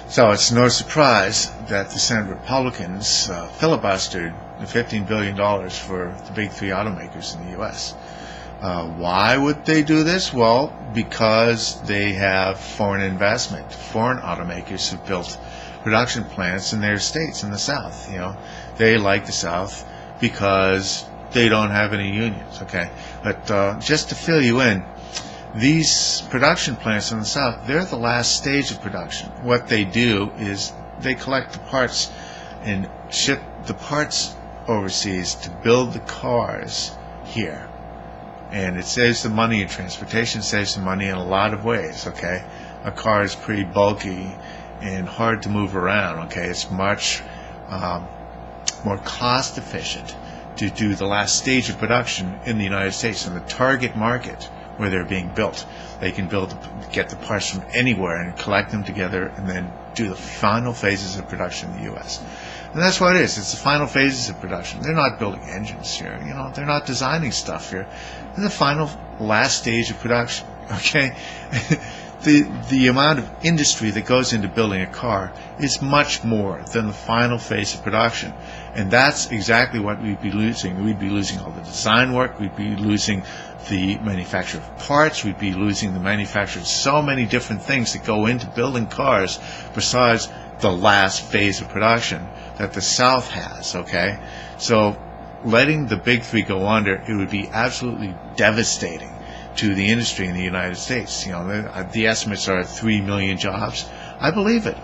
So it's no surprise that the Senate Republicans filibustered the $15 billion for the big three automakers in the U.S. Why would they do this? Well, because they have foreign investment. Foreign automakers have built production plants in their states in the South. They like the South because they don't have any unions. Okay, but just to fill you in, these production plants in the South, they're the last stage of production. What they do is they collect the parts and ship the parts overseas to build the cars here. And it saves the money in transportation, saves the money in a lot of ways, okay? A car is pretty bulky and hard to move around, okay? It's much more cost efficient to do the last stage of production in the United States, in the target market where they're being built. They can get the parts from anywhere and collect them together and then do the final phases of production in the U.S. And that's what it is. It's the final phases of production. They're not building engines here. They're not designing stuff here. They're the final last stage of production, okay? The amount of industry that goes into building a car is much more than the final phase of production. And that's exactly what we'd be losing. We'd be losing all the design work. We'd be losing the manufacture of parts. We'd be losing the manufacture of so many different things that go into building cars besides the last phase of production that the South has, okay? So letting the big three go under, it would be absolutely devastating to the industry in the United States. The estimates are 3 million jobs. I believe it.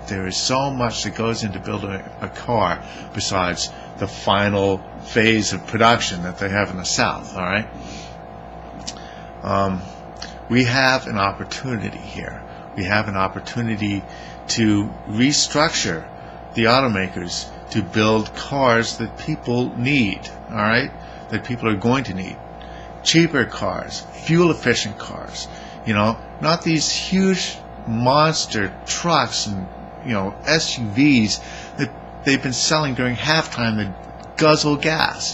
There is so much that goes into building a car besides the final phase of production that they have in the South, all right? We have an opportunity here. We have an opportunity to restructure the automakers to build cars that people need, all right? That people are going to need. Cheaper cars, fuel-efficient cars, not these huge monster trucks and, SUVs that they've been selling during halftime that guzzle gas,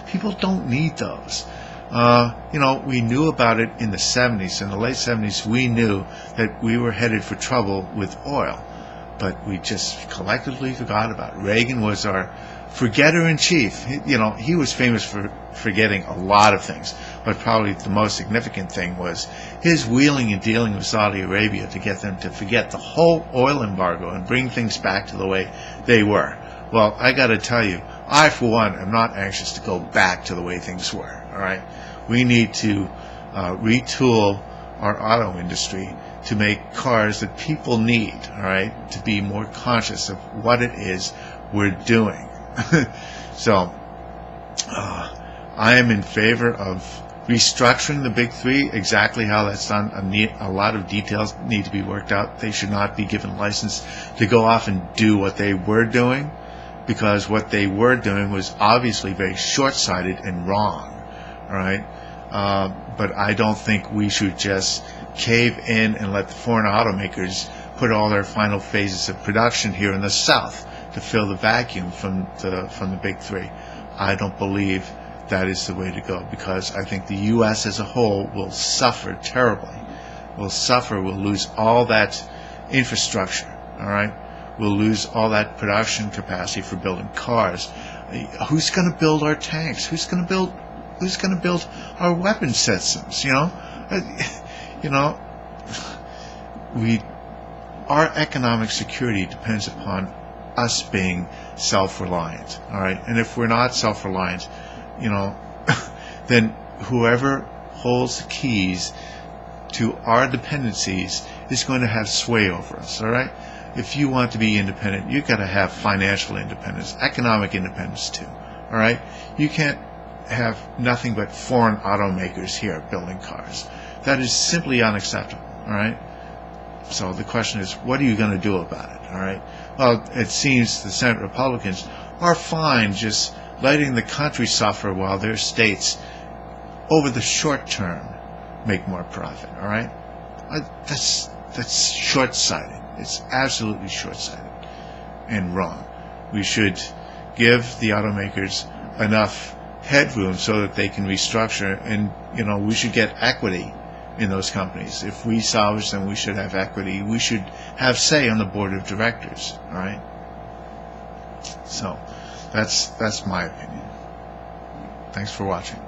People don't need those. We knew about it in the 70s. In the late 70s, we knew that we were headed for trouble with oil. But we just collectively forgot about it. Reagan was our forgetter-in-chief. He was famous for forgetting a lot of things, but probably the most significant thing was his wheeling and dealing with Saudi Arabia to get them to forget the whole oil embargo and bring things back to the way they were. Well, I got to tell you, I, for one, am not anxious to go back to the way things were, all right? We need to retool our auto industry to make cars that people need, all right, to be more conscious of what it is we're doing. So, I am in favor of restructuring the big three. Exactly how that's done, a lot of details need to be worked out. They should not be given license to go off and do what they were doing, because what they were doing was obviously very short-sighted and wrong, all right? But I don't think we should just cave in and let the foreign automakers put all their final phases of production here in the South to fill the vacuum from the big three. I don't believe that is the way to go, because I think the U.S. as a whole will suffer terribly. We'll lose all that infrastructure, all right? We'll lose all that production capacity for building cars. Who's going to build our tanks? Who's going to build our weapon systems? Our economic security depends upon us being self-reliant, all right? And if we're not self-reliant, then whoever holds the keys to our dependencies is going to have sway over us, all right? If you want to be independent, you've got to have financial independence, economic independence too, all right? You can't have nothing but foreign automakers here building cars. That is simply unacceptable, all right? So the question is, what are you going to do about it, all right? Well, it seems the Senate Republicans are fine just letting the country suffer while their states, over the short term, make more profit, all right? That's short-sighted. It's absolutely short-sighted and wrong. We should give the automakers enough headroom so that they can restructure, and we should get equity in those companies. If we salvage them, we should have equity. We should have say on the board of directors. All right. So that's my opinion. Thanks for watching.